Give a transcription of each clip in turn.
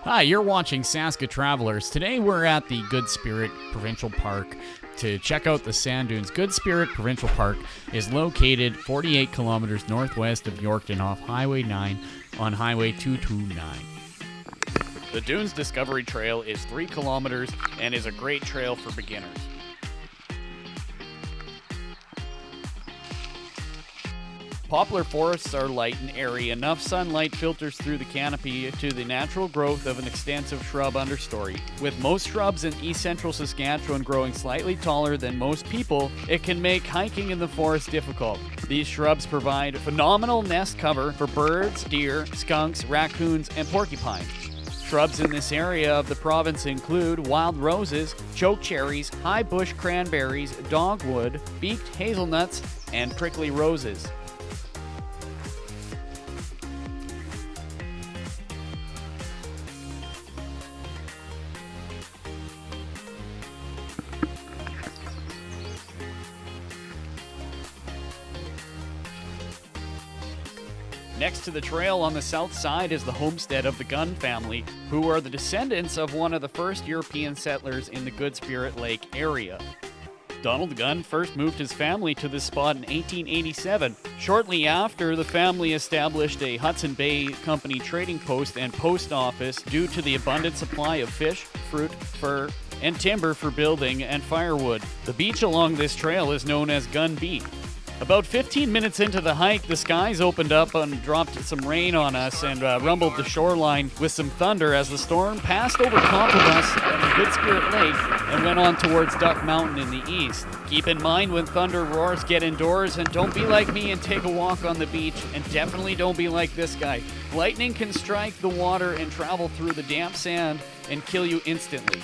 Hi, you're watching Saskatchewan Travelers. Today we're at the Good Spirit Provincial Park to check out the sand dunes. Good Spirit Provincial Park is located 48 kilometers northwest of Yorkton off Highway 9 on Highway 229. The Dunes Discovery Trail is 3 kilometers and is a great trail for beginners. Poplar forests are light and airy. Enough sunlight filters through the canopy to the natural growth of an extensive shrub understory. With most shrubs in east central Saskatchewan growing slightly taller than most people, it can make hiking in the forest difficult. These shrubs provide phenomenal nest cover for birds, deer, skunks, raccoons, and porcupines. Shrubs in this area of the province include wild roses, choke cherries, high bush cranberries, dogwood, beaked hazelnuts, and prickly roses. Next to the trail on the south side is the homestead of the Gunn family, who are the descendants of one of the first European settlers in the Good Spirit Lake area. Donald Gunn first moved his family to this spot in 1887. Shortly after, the family established a Hudson Bay Company trading post and post office due to the abundant supply of fish, fruit, fur, and timber for building and firewood. The beach along this trail is known as Gunn Beach. About 15 minutes into the hike, the skies opened up and dropped some rain on us and rumbled the shoreline with some thunder as the storm passed over top of us at Good Spirit Lake and went on towards Duck Mountain in the east. Keep in mind when thunder roars, get indoors and don't be like me and take a walk on the beach, and definitely don't be like this guy. Lightning can strike the water and travel through the damp sand and kill you instantly.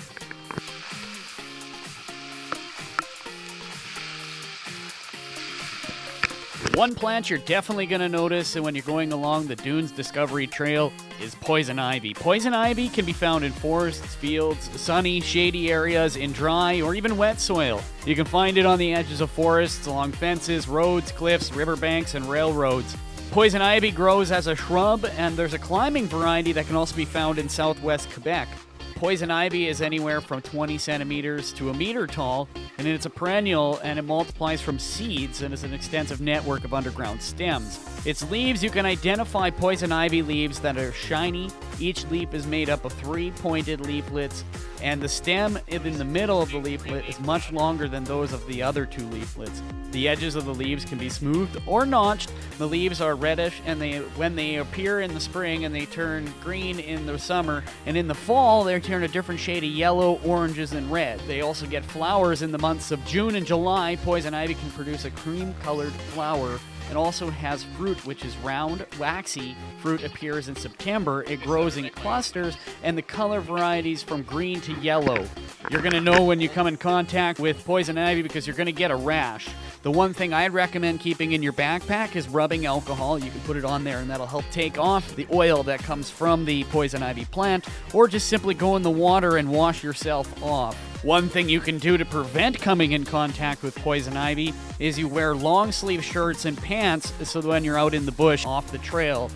One plant you're definitely going to notice when you're going along the Dunes Discovery Trail is poison ivy. Poison ivy can be found in forests, fields, sunny, shady areas, in dry or even wet soil. You can find it on the edges of forests, along fences, roads, cliffs, riverbanks, and railroads. Poison ivy grows as a shrub, and there's a climbing variety that can also be found in southwest Quebec. Poison ivy is anywhere from 20 centimeters to a meter tall, and it's a perennial, and it multiplies from seeds and is an extensive network of underground stems. Its leaves, you can identify poison ivy leaves that are shiny. Each leaf is made up of 3 pointed leaflets, and the stem in the middle of the leaflet is much longer than those of the other 2 leaflets. The edges of the leaves can be smoothed or notched. The leaves are reddish, and when they appear in the spring, and they turn green in the summer, and in the fall they turn a different shade of yellow, oranges, and red. They also get flowers in the months of June and July. Poison ivy can produce a cream-colored flower. It also has fruit, which is round, waxy. Fruit appears in September. It grows in clusters, and the color varieties from green to yellow. You're going to know when you come in contact with poison ivy because you're going to get a rash. The one thing I'd recommend keeping in your backpack is rubbing alcohol. You can put it on there, and that'll help take off the oil that comes from the poison ivy plant, or just simply go in the water and wash yourself off. One thing you can do to prevent coming in contact with poison ivy is you wear long sleeve shirts and pants so that when you're out in the bush off the trail.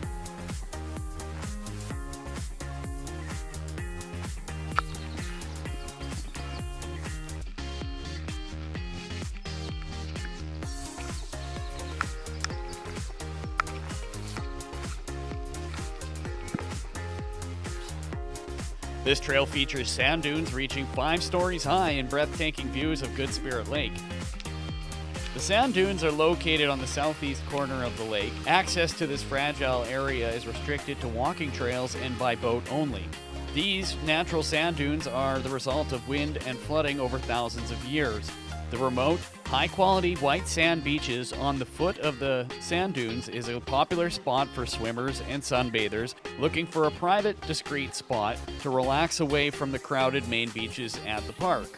This trail features sand dunes reaching 5 stories high and breathtaking views of Good Spirit Lake. The sand dunes are located on the southeast corner of the lake. Access to this fragile area is restricted to walking trails and by boat only. These natural sand dunes are the result of wind and flooding over thousands of years. The remote, high-quality white sand beaches on the foot of the sand dunes is a popular spot for swimmers and sunbathers looking for a private, discreet spot to relax away from the crowded main beaches at the park.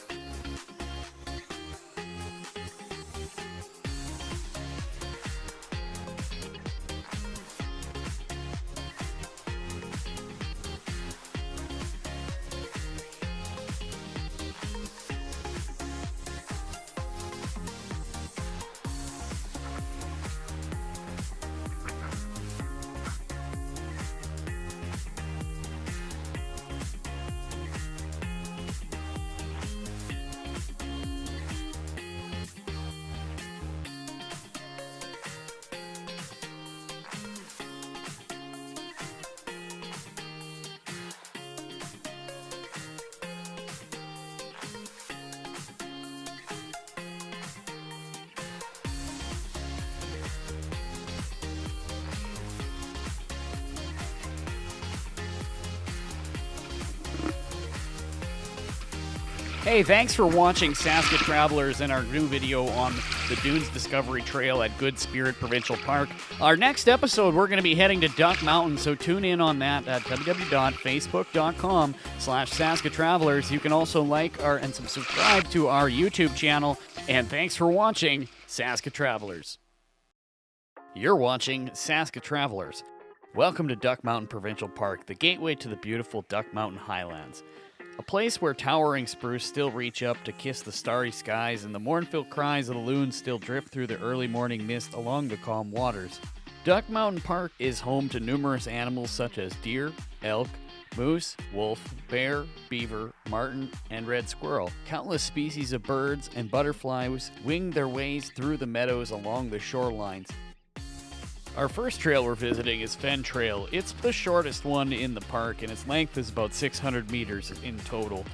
Hey, thanks for watching Saska Travelers and our new video on the Dunes Discovery Trail at Good Spirit Provincial Park. Our next episode, we're going to be heading to Duck Mountain, so tune in on that at www.facebook.com/Saska Travelers. You can also like and subscribe to our YouTube channel. And thanks for watching Saska Travelers. You're watching Saska Travelers. Welcome to Duck Mountain Provincial Park, the gateway to the beautiful Duck Mountain Highlands. A place where towering spruce still reach up to kiss the starry skies and the mournful cries of the loons still drift through the early morning mist along the calm waters. Duck Mountain Park is home to numerous animals such as deer, elk, moose, wolf, bear, beaver, marten, and red squirrel. Countless species of birds and butterflies wing their ways through the meadows along the shorelines. Our first trail we're visiting is Fen Trail. It's the shortest one in the park, and its length is about 600 meters in total.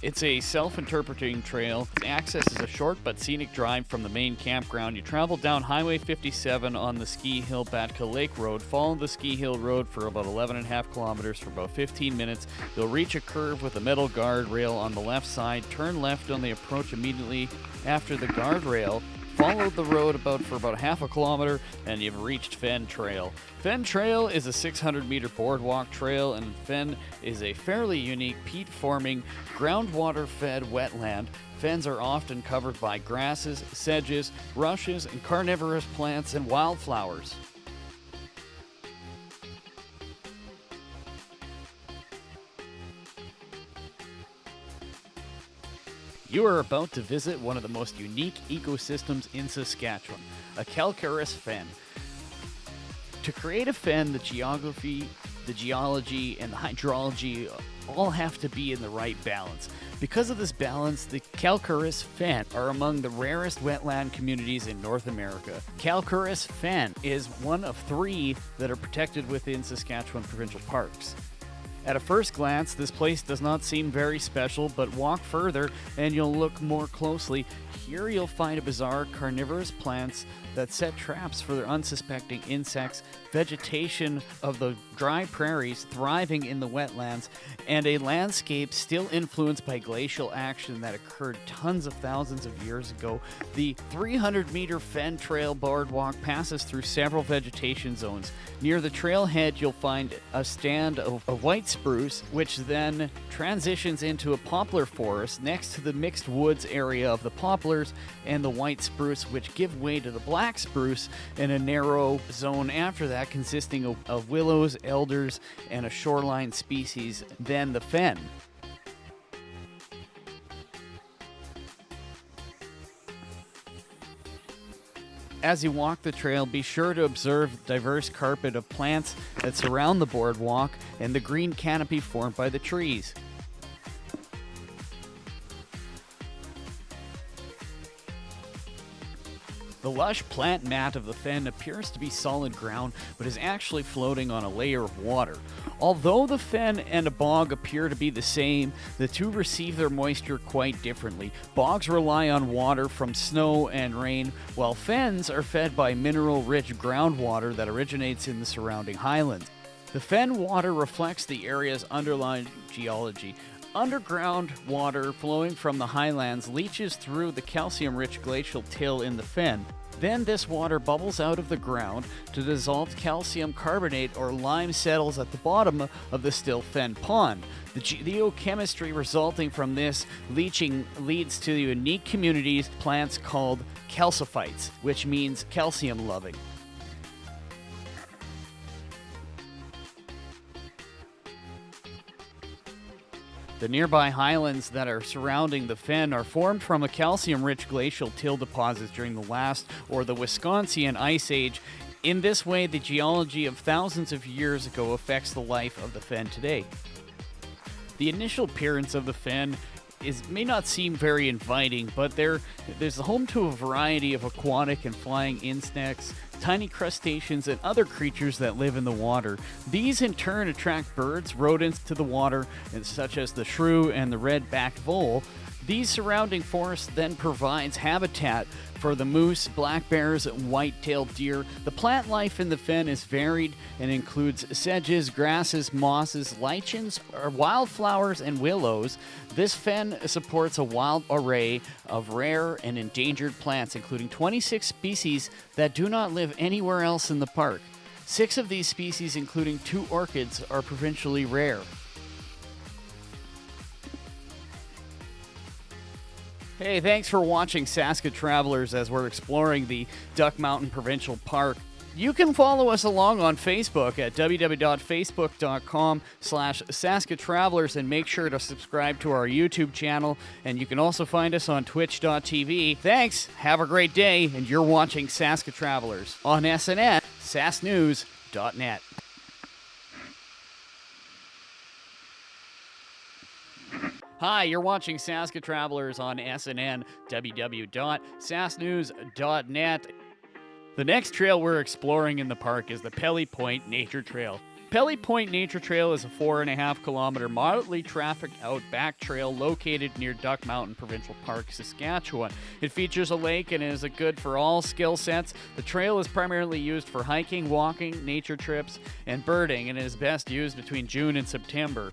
It's a self-interpreting trail. Its access is a short but scenic drive from the main campground. You travel down Highway 57 on the Ski Hill Batka Lake Road, follow the Ski Hill Road for about 11.5 kilometers for about 15 minutes. You'll reach a curve with a metal guardrail on the left side. Turn left on the approach immediately after the guardrail. Follow the road for about half a kilometer, and you've reached Fen Trail. Fen Trail is a 600-meter boardwalk trail, and Fen is a fairly unique peat-forming, groundwater-fed wetland. Fens are often covered by grasses, sedges, rushes, and carnivorous plants and wildflowers. You are about to visit one of the most unique ecosystems in Saskatchewan, a calcareous fen. To create a fen, the geography, the geology, and the hydrology all have to be in the right balance. Because of this balance, the calcareous fen are among the rarest wetland communities in North America. Calcareous fen is one of 3 that are protected within Saskatchewan provincial parks. At a first glance, this place does not seem very special, but walk further and you'll look more closely. Here you'll find a bizarre carnivorous plants that set traps for their unsuspecting insects, vegetation of the dry prairies thriving in the wetlands, and a landscape still influenced by glacial action that occurred tons of thousands of years ago. The 300-meter Fen Trail boardwalk passes through several vegetation zones. Near the trailhead, you'll find a stand of white spruce, which then transitions into a poplar forest next to the mixed woods area of the poplars and the white spruce, which give way to the black spruce in a narrow zone after that, consisting of willows, elders, and a shoreline species, then the fen. As you walk the trail, be sure to observe the diverse carpet of plants that surround the boardwalk and the green canopy formed by the trees. The lush plant mat of the fen appears to be solid ground, but is actually floating on a layer of water. Although the fen and a bog appear to be the same, the two receive their moisture quite differently. Bogs rely on water from snow and rain, while fens are fed by mineral-rich groundwater that originates in the surrounding highlands. The fen water reflects the area's underlying geology. Underground water flowing from the highlands leaches through the calcium-rich glacial till in the fen. Then this water bubbles out of the ground to dissolve calcium carbonate or lime settles at the bottom of the still fen pond. The geochemistry resulting from this leaching leads to unique communities plants called calciphytes, which means calcium-loving. The nearby highlands that are surrounding the fen are formed from a calcium-rich glacial till deposits during the last or the Wisconsin Ice Age. In this way, the geology of thousands of years ago affects the life of the fen today. The initial appearance of the fen may not seem very inviting, but there's home to a variety of aquatic and flying insects, tiny crustaceans, and other creatures that live in the water. These in turn attract birds, rodents to the water, such as the shrew and the red-backed vole. These surrounding forests then provides habitat for the moose, black bears, and white-tailed deer. The plant life in the fen is varied and includes sedges, grasses, mosses, lichens, wildflowers, and willows. This fen supports a wild array of rare and endangered plants, including 26 species that do not live anywhere else in the park. 6 of these species, including 2 orchids, are provincially rare. Hey, thanks for watching Saskatchewan Travelers as we're exploring the Duck Mountain Provincial Park. You can follow us along on Facebook at www.facebook.com/SaskatTravelers and make sure to subscribe to our YouTube channel. And you can also find us on twitch.tv. Thanks, have a great day, and you're watching Saskatchewan Travelers on SNN, sasknews.net. Hi, you're watching Saskatchewan Travelers on SNN, www.sasknews.net. The next trail we're exploring in the park is the Pelly Point Nature Trail. Pelly Point Nature Trail is a 4.5-kilometer moderately trafficked outback trail located near Duck Mountain Provincial Park, Saskatchewan. It features a lake and is good for all skill sets. The trail is primarily used for hiking, walking, nature trips, and birding, and is best used between June and September.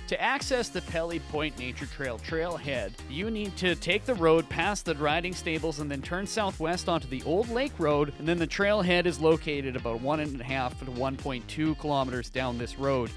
To access the Pelly Point Nature Trail trailhead, you need to take the road past the riding stables and then turn southwest onto the Old Lake Road, and then the trailhead is located about 1.5 to 1.2 kilometers down this road.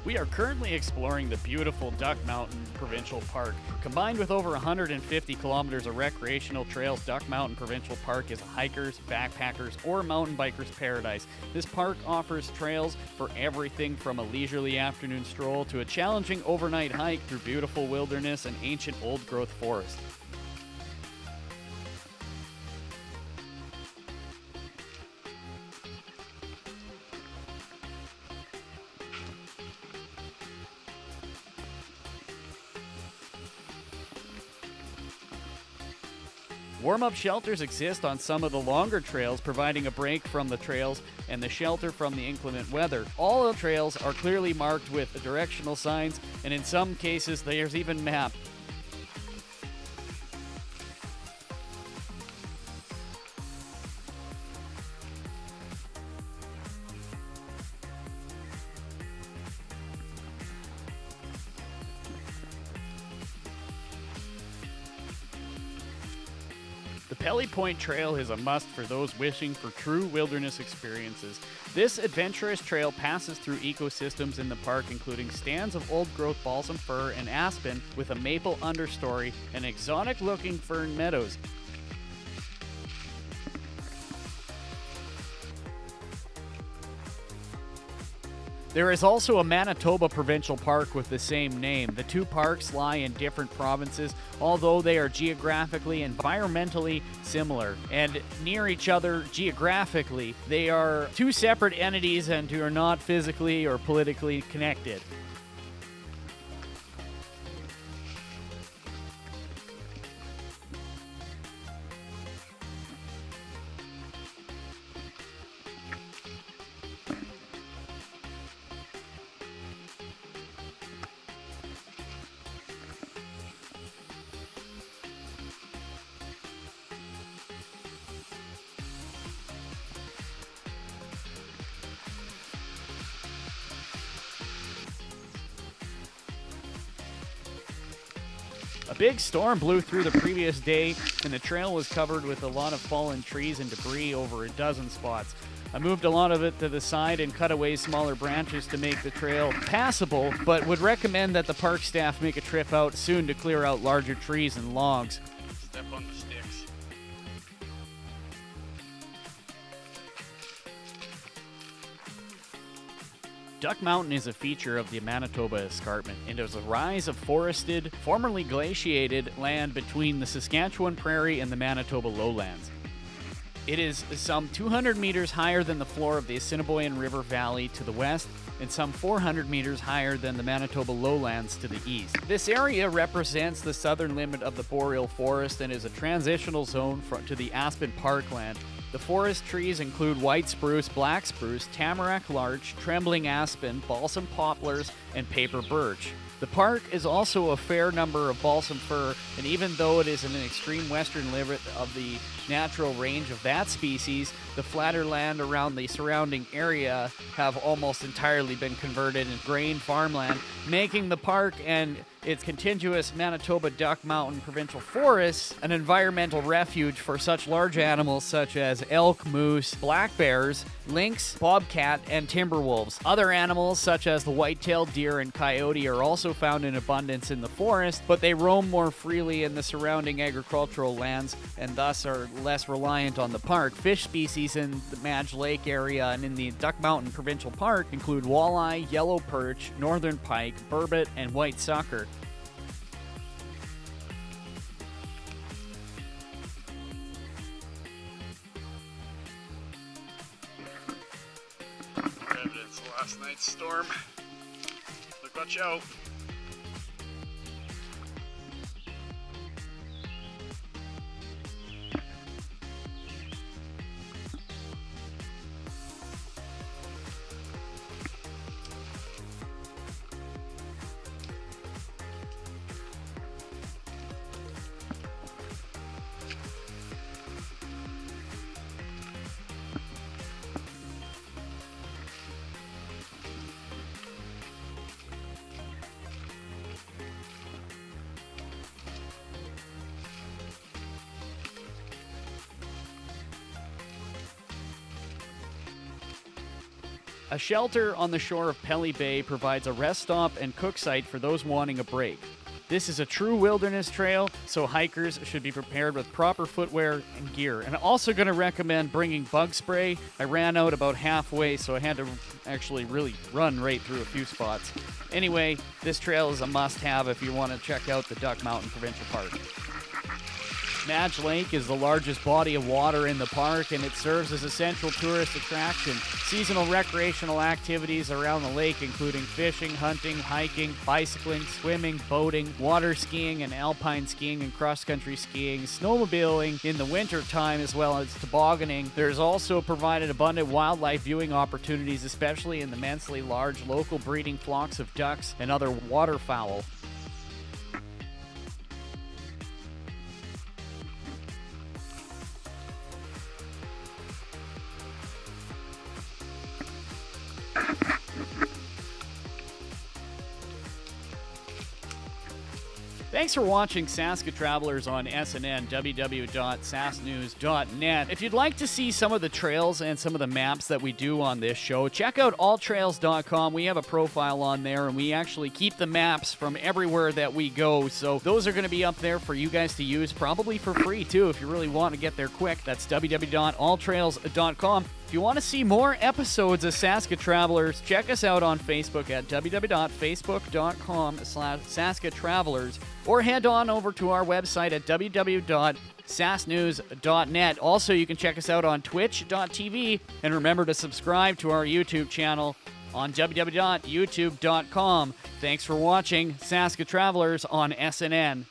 We are currently exploring the beautiful Duck Mountain Provincial Park. Combined with over 150 kilometers of recreational trails, Duck Mountain Provincial Park is a hikers, backpackers, or mountain bikers' paradise. This park offers trails for everything from a leisurely afternoon stroll to a challenging overnight hike through beautiful wilderness and ancient old-growth forest. Warm-up shelters exist on some of the longer trails, providing a break from the trails and the shelter from the inclement weather. All the trails are clearly marked with directional signs, and in some cases there's even maps. The Pelly Point Trail is a must for those wishing for true wilderness experiences. This adventurous trail passes through ecosystems in the park, including stands of old-growth balsam fir and aspen with a maple understory and exotic-looking fern meadows. There is also a Manitoba Provincial Park with the same name. The two parks lie in different provinces, although they are geographically and environmentally similar. And near each other geographically, they are two separate entities and are not physically or politically connected. A big storm blew through the previous day, and the trail was covered with a lot of fallen trees and debris over a dozen spots. I moved a lot of it to the side and cut away smaller branches to make the trail passable, but would recommend that the park staff make a trip out soon to clear out larger trees and logs. Step on the sticks. Duck Mountain is a feature of the Manitoba Escarpment and is a rise of forested, formerly glaciated land between the Saskatchewan Prairie and the Manitoba lowlands. It is some 200 meters higher than the floor of the Assiniboine River Valley to the west and some 400 meters higher than the Manitoba lowlands to the east. This area represents the southern limit of the boreal forest and is a transitional zone to the aspen parkland. The forest trees include white spruce, black spruce, tamarack larch, trembling aspen, balsam poplars, and paper birch. The park is also a fair number of balsam fir, and even though it is in an extreme western limit of the natural range of that species, the flatter land around the surrounding area have almost entirely been converted into grain farmland, making the park and its contiguous Manitoba Duck Mountain Provincial Forests an environmental refuge for such large animals such as elk, moose, black bears, lynx, bobcat, and timber wolves. Other animals such as the white-tailed deer and coyote are also found in abundance in the forest, but they roam more freely in the surrounding agricultural lands and thus are less reliant on the park. Fish species in the Madge Lake area and in the Duck Mountain Provincial Park include walleye, yellow perch, northern pike, burbot, and white sucker. Evidence of last night's storm. Look, watch out. A shelter on the shore of Pelly Bay provides a rest stop and cook site for those wanting a break. This is a true wilderness trail, so hikers should be prepared with proper footwear and gear. And I'm also going to recommend bringing bug spray. I ran out about halfway, so I had to actually really run right through a few spots. Anyway, this trail is a must-have if you want to check out the Duck Mountain Provincial Park. Madge Lake is the largest body of water in the park, and it serves as a central tourist attraction. Seasonal recreational activities around the lake including fishing, hunting, hiking, bicycling, swimming, boating, water skiing, and alpine skiing and cross-country skiing, snowmobiling in the winter time, as well as tobogganing. There's also provided abundant wildlife viewing opportunities, especially in the immensely large local breeding flocks of ducks and other waterfowl. Thanks for watching Saska Travelers on SNN, www.sasknews.net. If you'd like to see some of the trails and some of the maps that we do on this show, check out alltrails.com. We have a profile on there, and we actually keep the maps from everywhere that we go. So those are going to be up there for you guys to use, probably for free, too, if you really want to get there quick. That's www.alltrails.com. If you want to see more episodes of Saska Travelers, check us out on Facebook at www.facebook.com/SaskaTravelers, or head on over to our website at www.sasknews.net. Also, you can check us out on twitch.tv, and remember to subscribe to our YouTube channel on www.youtube.com. Thanks for watching Saska Travelers on SNN.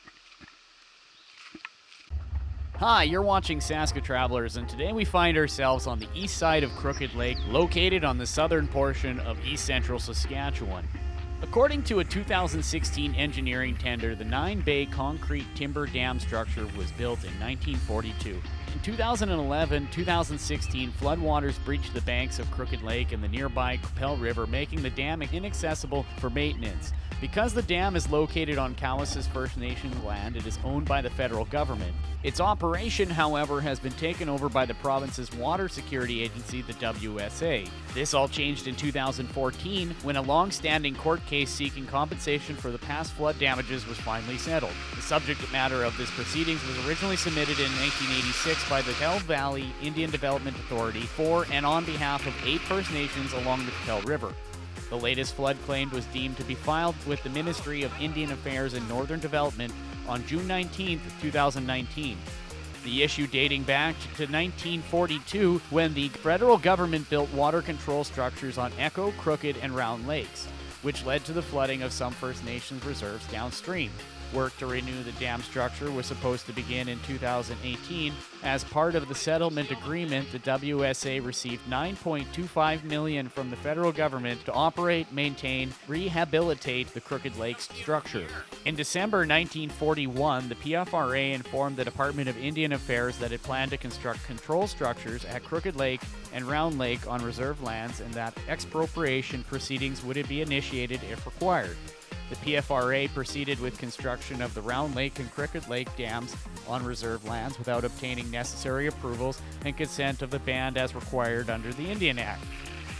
Hi, you're watching Saska Travelers, and today we find ourselves on the east side of Crooked Lake, located on the southern portion of east central Saskatchewan. According to a 2016 engineering tender, the 9-bay concrete timber dam structure was built in 1942. In 2011-2016, floodwaters breached the banks of Crooked Lake and the nearby Qu'Appelle River, making the dam inaccessible for maintenance. Because the dam is located on Cowessess First Nations land, it is owned by the federal government. Its operation, however, has been taken over by the province's water security agency, the WSA. This all changed in 2014 when a long-standing court case seeking compensation for the past flood damages was finally settled. The subject matter of this proceedings was originally submitted in 1986 by the Qu'Appelle Valley Indian Development Authority for and on behalf of 8 First Nations along the Qu'Appelle River. The latest flood claim was deemed to be filed with the Ministry of Indian Affairs and Northern Development on June 19, 2019. The issue dating back to 1942 when the federal government built water control structures on Echo, Crooked, and Round Lakes, which led to the flooding of some First Nations reserves downstream. Work to renew the dam structure was supposed to begin in 2018. As part of the settlement agreement, the WSA received $9.25 million from the federal government to operate, maintain, rehabilitate the Crooked Lake structure. In December 1941, the PFRA informed the Department of Indian Affairs that it planned to construct control structures at Crooked Lake and Round Lake on reserve lands and that expropriation proceedings would be initiated if required. The PFRA proceeded with construction of the Round Lake and Crooked Lake dams on reserve lands without obtaining necessary approvals and consent of the band as required under the Indian Act.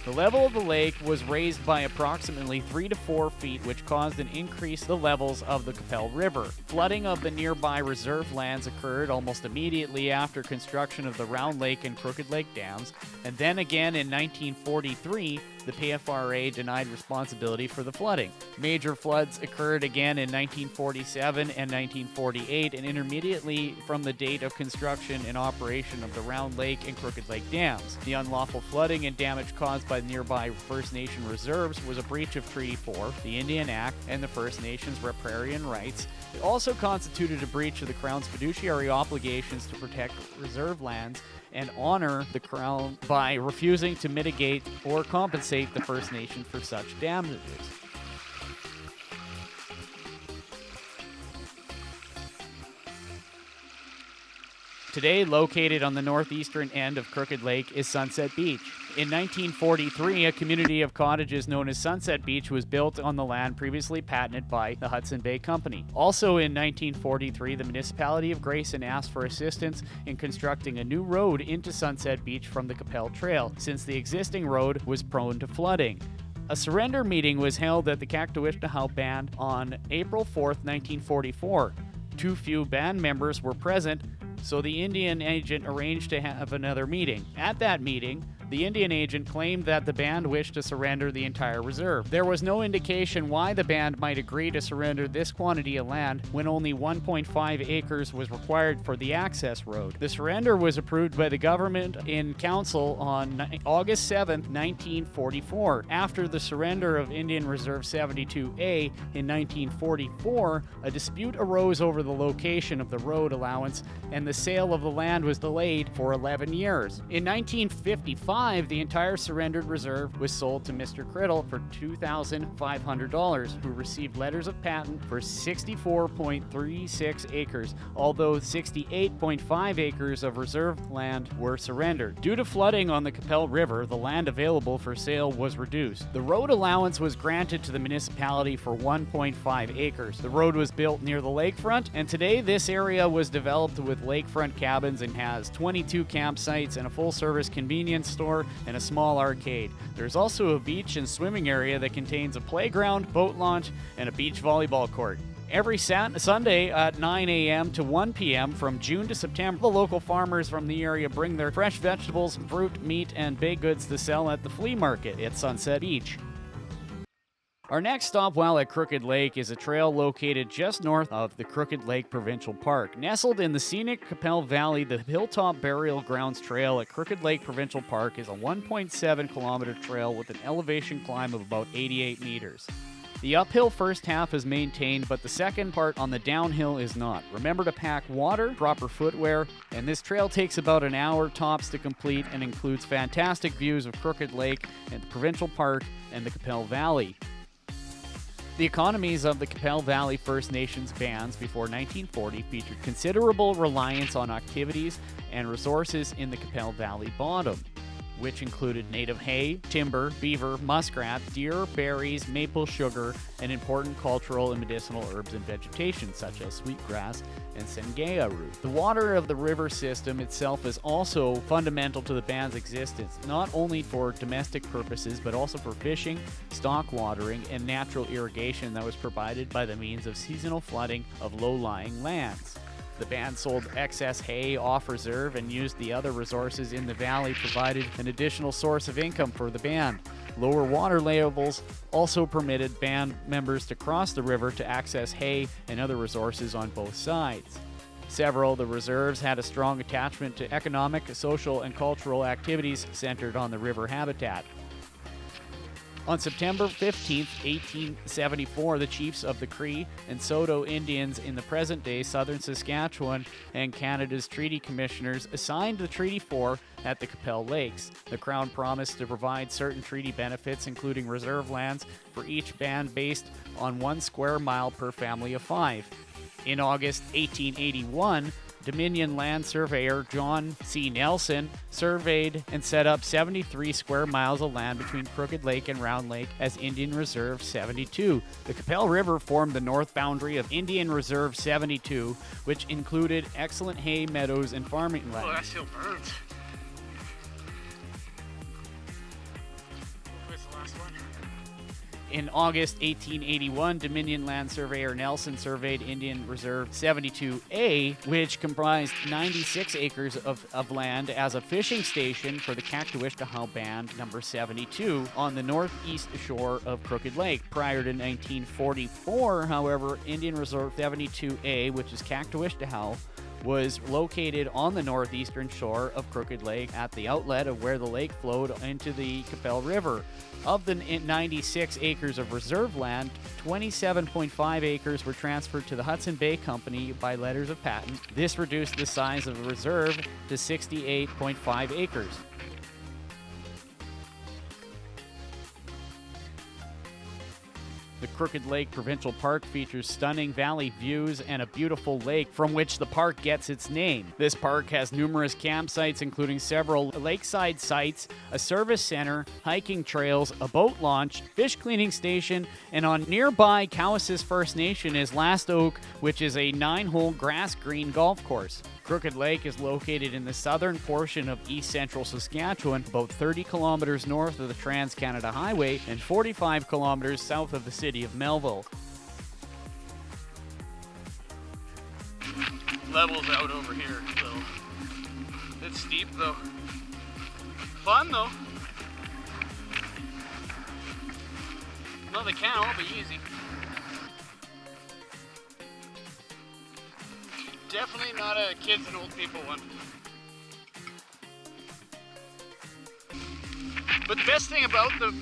The level of the lake was raised by approximately 3 to 4 feet, which caused an increase in the levels of the Qu'Appelle River. Flooding of the nearby reserve lands occurred almost immediately after construction of the Round Lake and Crooked Lake dams, and then again in 1943, the PFRA denied responsibility for the flooding. Major floods occurred again in 1947 and 1948, and intermediately from the date of construction and operation of the Round Lake and Crooked Lake dams. The unlawful flooding and damage caused by nearby First Nation reserves was a breach of Treaty 4, the Indian Act, and the First Nations riparian rights. It also constituted a breach of the Crown's fiduciary obligations to protect reserve lands and honor the Crown by refusing to mitigate or compensate the First Nation for such damages. Today, located on the northeastern end of Crooked Lake, is Sunset Beach. In 1943, a community of cottages known as Sunset Beach was built on the land previously patented by the Hudson Bay Company. Also in 1943, the municipality of Grayson asked for assistance in constructing a new road into Sunset Beach from the Qu'Appelle Trail, since the existing road was prone to flooding. A surrender meeting was held at the Kaktowishtahau Band on April 4, 1944. Too few band members were present, so the Indian agent arranged to have another meeting. At that meeting, the Indian agent claimed that the band wished to surrender the entire reserve. There was no indication why the band might agree to surrender this quantity of land when only 1.5 acres was required for the access road. The surrender was approved by the government in council on August 7, 1944. After the surrender of Indian Reserve 72A in 1944, a dispute arose over the location of the road allowance, and the sale of the land was delayed for 11 years. In 1955, the entire surrendered reserve was sold to Mr. Criddle for $2,500, who received letters of patent for 64.36 acres, although 68.5 acres of reserve land were surrendered. Due to flooding on the Qu'Appelle River, the land available for sale was reduced. The road allowance was granted to the municipality for 1.5 acres. The road was built near the lakefront, and today this area was developed with lakefront cabins and has 22 campsites and a full-service convenience store and a small arcade. There's also a beach and swimming area that contains a playground, boat launch, and a beach volleyball court. Every Sunday at 9 a.m. to 1 p.m. from June to September, the local farmers from the area bring their fresh vegetables, fruit, meat, and baked goods to sell at the flea market at Sunset Beach. Our next stop while at Crooked Lake is a trail located just north of the Crooked Lake Provincial Park. Nestled in the scenic Qu'Appelle Valley, the Hilltop Burial Grounds Trail at Crooked Lake Provincial Park is a 1.7-kilometer trail with an elevation climb of about 88 meters. The uphill first half is maintained, but the second part on the downhill is not. Remember to pack water, proper footwear, and this trail takes about an hour tops to complete and includes fantastic views of Crooked Lake and the Provincial Park and the Qu'Appelle Valley. The economies of the Qu'Appelle Valley First Nations bands before 1940 featured considerable reliance on activities and resources in the Qu'Appelle Valley bottom, which included native hay, timber, beaver, muskrat, deer, berries, maple sugar, and important cultural and medicinal herbs and vegetation such as sweetgrass and sengaya root. The water of the river system itself is also fundamental to the band's existence, not only for domestic purposes but also for fishing, stock watering, and natural irrigation that was provided by the means of seasonal flooding of low-lying lands. The band sold excess hay off reserve and used the other resources in the valley, provided an additional source of income for the band. Lower water levels also permitted band members to cross the river to access hay and other resources on both sides. Several of the reserves had a strong attachment to economic, social, and cultural activities centered on the river habitat. On September 15, 1874, the chiefs of the Cree and Saulteaux Indians in the present-day southern Saskatchewan and Canada's treaty commissioners assigned the Treaty 4 at the Qu'Appelle Lakes. The Crown promised to provide certain treaty benefits, including reserve lands for each band based on 1 square mile per family of 5. In August 1881, Dominion land surveyor John C. Nelson surveyed and set up 73 square miles of land between Crooked Lake and Round Lake as Indian Reserve 72. The Qu'Appelle River formed the north boundary of Indian Reserve 72, which included excellent hay, meadows, and farming land. Oh, that still burns. Where's the last one? In August 1881, Dominion land surveyor Nelson surveyed Indian Reserve 72A, which comprised 96 acres of land as a fishing station for the Kaktuishkahau Band number 72 on the northeast shore of Crooked Lake. Prior to 1944, however, Indian Reserve 72A, which is Kaktuishkahau, was located on the northeastern shore of Crooked Lake at the outlet of where the lake flowed into the Qu'Appelle River. Of the 96 acres of reserve land, 27.5 acres were transferred to the Hudson Bay Company by letters of patent. This reduced the size of the reserve to 68.5 acres. The Crooked Lake Provincial Park features stunning valley views and a beautiful lake from which the park gets its name. This park has numerous campsites, including several lakeside sites, a service center, hiking trails, a boat launch, fish cleaning station, and on nearby Cowessess First Nation is Last Oak, which is a 9-hole grass green golf course. Crooked Lake is located in the southern portion of east central Saskatchewan, about 30 kilometers north of the Trans-Canada Highway and 45 kilometers south of the city of Melville. Levels out over here, so it's steep though. Fun though. No, they can't all be easy. Definitely not a kids and old people one. But the best thing about the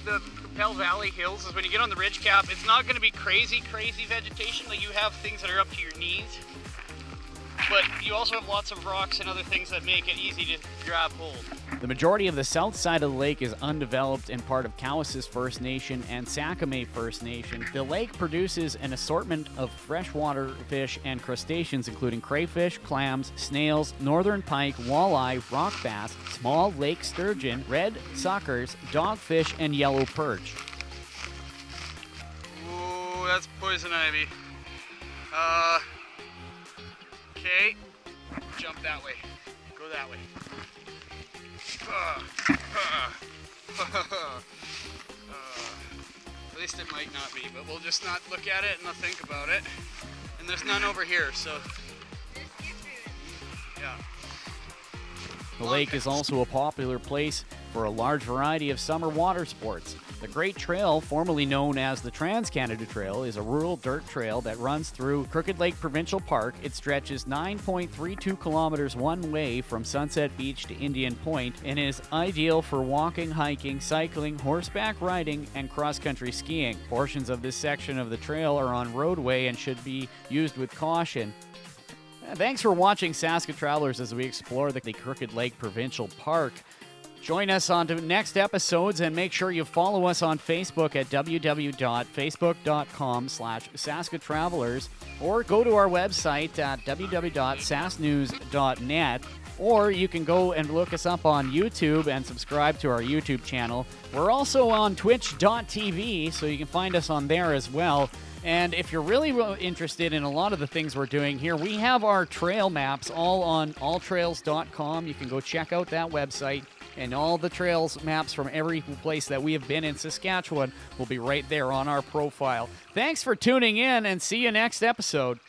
Qu'Appelle Valley Hills is when you get on the ridge cap, it's not going to be crazy vegetation. Like you have things that are up to your knees, but you also have lots of rocks and other things that make it easy to grab hold. The majority of the south side of the lake is undeveloped and part of Cowessess First Nation and Sakamay First Nation. The lake produces an assortment of freshwater fish and crustaceans, including crayfish, clams, snails, northern pike, walleye, rock bass, small lake sturgeon, red suckers, dogfish, and yellow perch. Ooh, that's poison ivy. Okay, jump that way. Go that way. At least it might not be, but we'll just not look at it and not think about it. And there's none over here, so yeah. The lake is also a popular place for a large variety of summer water sports. The Great Trail, formerly known as the Trans-Canada Trail, is a rural dirt trail that runs through Crooked Lake Provincial Park. It stretches 9.32 kilometers one way from Sunset Beach to Indian Point and is ideal for walking, hiking, cycling, horseback riding, and cross-country skiing. Portions of this section of the trail are on roadway and should be used with caution. Thanks for watching Saskatchewan Travelers as we explore the Crooked Lake Provincial Park. Join us on to next episodes and make sure you follow us on Facebook at www.facebook.com/SaskatTravelers or go to our website at www.sasknews.net, or you can go and look us up on YouTube and subscribe to our YouTube channel. We're also on twitch.tv, so you can find us on there as well. And if you're really interested in a lot of the things we're doing here, we have our trail maps all on alltrails.com. You can go check out that website, and all the trails maps from every place that we have been in Saskatchewan will be right there on our profile. Thanks for tuning in, and see you next episode.